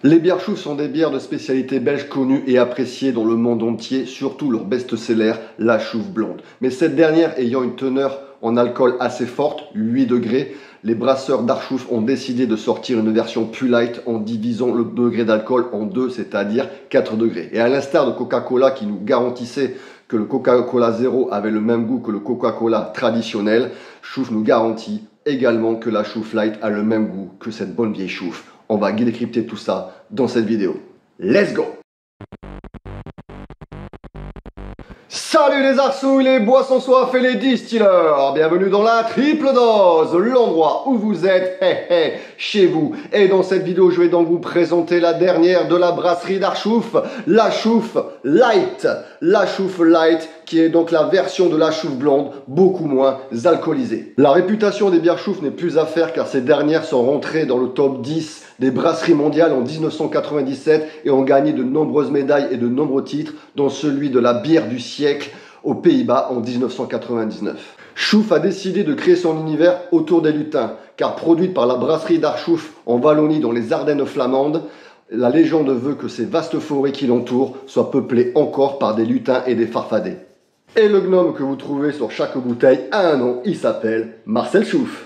Les bières Chouf sont des bières de spécialité belge connues et appréciées dans le monde entier, surtout leur best-seller, la Chouf blonde. Mais cette dernière ayant une teneur en alcool assez forte, 8 degrés, les brasseurs d'Archouf ont décidé de sortir une version plus light en divisant le degré d'alcool en deux, c'est-à-dire 4 degrés. Et à l'instar de Coca-Cola qui nous garantissait que le Coca-Cola Zéro avait le même goût que le Coca-Cola traditionnel, Chouf nous garantit également que la Chouf Light a le même goût que cette bonne vieille Chouf. On va décrypter tout ça dans cette vidéo. Let's go! Salut les arsouilles, les boissons soif et les distilleurs. Bienvenue dans la triple dose, l'endroit où vous êtes, chez vous. Et dans cette vidéo, je vais donc vous présenter la dernière de la brasserie d'Archouf, la Chouf Light. La Chouf Light, qui est donc la version de la Chouf blonde, beaucoup moins alcoolisée. La réputation des bières Chouf n'est plus à faire car ces dernières sont rentrées dans le top 10 des brasseries mondiales en 1997 et ont gagné de nombreuses médailles et de nombreux titres, dont celui de la bière du siècle aux Pays-Bas en 1999. Chouf a décidé de créer son univers autour des lutins, car produite par la brasserie d'Archouf en Wallonie dans les Ardennes flamandes, la légende veut que ces vastes forêts qui l'entourent soient peuplées encore par des lutins et des farfadets. Et le gnome que vous trouvez sur chaque bouteille a un nom, il s'appelle Marcel Chouf.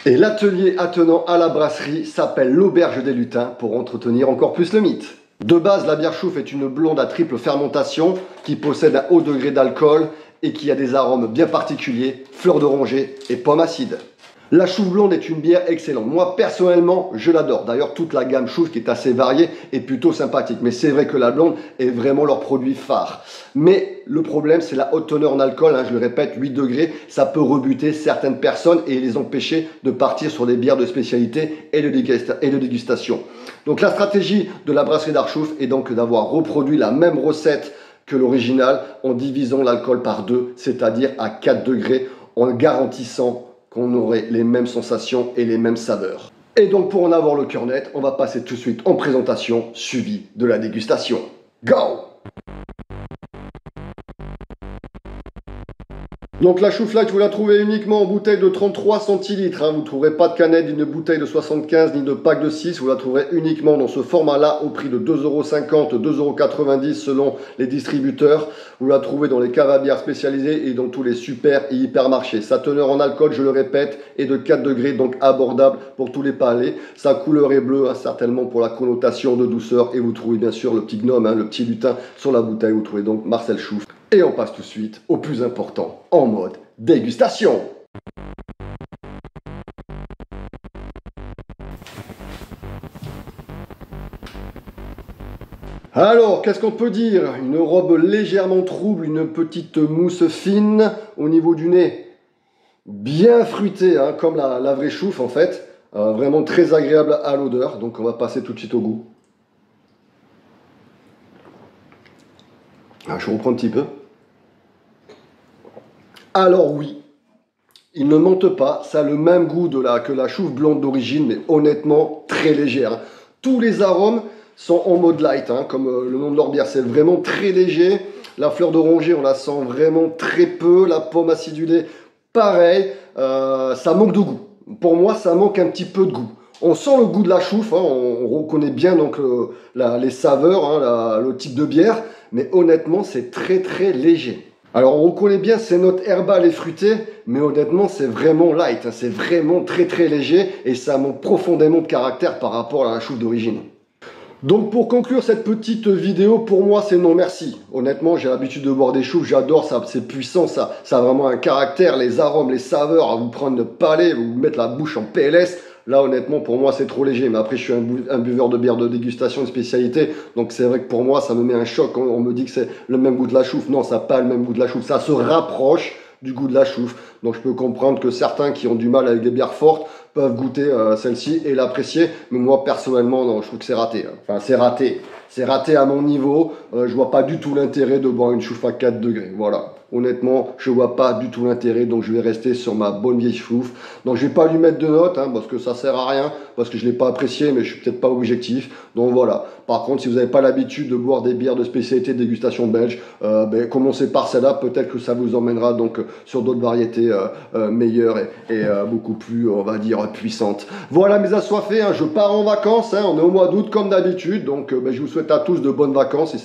Et l'atelier attenant à la brasserie s'appelle l'Auberge des Lutins pour entretenir encore plus le mythe. De base, la bière Chouf est une blonde à triple fermentation qui possède un haut degré d'alcool et qui a des arômes bien particuliers, fleurs d'oranger et pommes acides. La Chouf blonde est une bière excellente. Moi, personnellement, je l'adore. D'ailleurs, toute la gamme Chouf, qui est assez variée, est plutôt sympathique. Mais c'est vrai que la blonde est vraiment leur produit phare. Mais le problème, c'est la haute teneur en alcool. Je le répète, 8 degrés, ça peut rebuter certaines personnes et les empêcher de partir sur des bières de spécialité et de dégustation. Donc, la stratégie de la brasserie d'Archouf est donc d'avoir reproduit la même recette que l'original en divisant l'alcool par deux, c'est-à-dire à 4 degrés, en garantissant qu'on aurait les mêmes sensations et les mêmes saveurs. Et donc pour en avoir le cœur net, on va passer tout de suite en présentation, suivi de la dégustation. Go! Donc la Chouf Light, vous la trouvez uniquement en bouteille de 33 centilitres. Vous ne trouverez pas de canette, ni de bouteille de 75, ni de pack de 6. Vous la trouverez uniquement dans ce format-là, au prix de 2,50 €, 2,90 € selon les distributeurs. Vous la trouvez dans les caves à bière spécialisées et dans tous les super et hypermarchés. Sa teneur en alcool, je le répète, est de 4 degrés, donc abordable pour tous les palais. Sa couleur est bleue, certainement pour la connotation de douceur. Et vous trouvez bien sûr le petit gnome, le petit lutin sur la bouteille. Vous trouvez donc Marcel Chouf. Et on passe tout de suite au plus important, en mode dégustation. Alors, qu'est-ce qu'on peut dire? Une robe légèrement trouble, une petite mousse fine au niveau du nez. Bien fruitée, comme la vraie Chouf en fait. Vraiment très agréable à l'odeur. Donc on va passer tout de suite au goût. Je reprends un petit peu. Alors oui, il ne mente pas, ça a le même goût que la Chouf blonde d'origine, mais honnêtement très légère. Tous les arômes sont en mode light, comme le nom de leur bière, c'est vraiment très léger. La fleur d'oranger, on la sent vraiment très peu, la pomme acidulée, pareil, ça manque de goût. Pour moi, ça manque un petit peu de goût. On sent le goût de la Chouf, on reconnaît bien donc les saveurs, le type de bière, mais honnêtement, c'est très très léger. Alors on reconnaît bien ces notes herbales et fruitées, mais honnêtement c'est vraiment light, c'est vraiment très très léger et ça manque profondément de caractère par rapport à la Chouf d'origine. Donc pour conclure cette petite vidéo, pour moi c'est non merci. Honnêtement j'ai l'habitude de boire des Choufs, j'adore ça, c'est puissant, ça a vraiment un caractère, les arômes, les saveurs, à vous prendre le palais, vous mettre la bouche en PLS. Là, honnêtement, pour moi, c'est trop léger. Mais après, je suis un buveur de bière de dégustation de spécialité. Donc, c'est vrai que pour moi, ça me met un choc quand on me dit que c'est le même goût de la Chouf. Non, ça n'a pas le même goût de la Chouf. Ça se rapproche du goût de la Chouf. Donc, je peux comprendre que certains qui ont du mal avec des bières fortes peuvent goûter celle-ci et l'apprécier. Mais moi, personnellement, non, je trouve que c'est raté. Enfin, c'est raté. c'est raté à mon niveau. Je vois pas du tout l'intérêt de boire une chouffe à 4 degrés. Voilà. Honnêtement, je vois pas du tout l'intérêt, donc je vais rester sur ma bonne vieille chouffe. Donc je vais pas lui mettre de notes, hein, parce que ça sert à rien, parce que je l'ai pas apprécié, mais je suis peut-être pas objectif. Donc voilà. Par contre, si vous n'avez pas l'habitude de boire des bières de spécialité de dégustation belge, commencez par celle-là. Peut-être que ça vous emmènera donc sur d'autres variétés meilleures et beaucoup plus, on va dire, puissantes. Voilà mes assoiffés, hein, je pars en vacances. Hein, on est au mois d'août comme d'habitude, donc je vous souhaite à tous de bonnes vacances si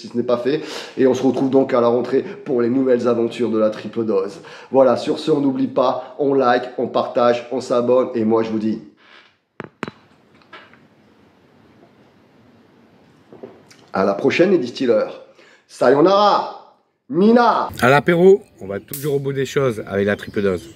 ce n'est pas fait. Et on se retrouve donc à la rentrée pour les nouvelles aventures de la triple dose. Voilà, sur ce, on n'oublie pas, on like, on partage, on s'abonne, et moi je vous dis à la prochaine les distilleurs. Sayonara, Mina. À l'apéro, on va toujours au bout des choses avec la triple dose.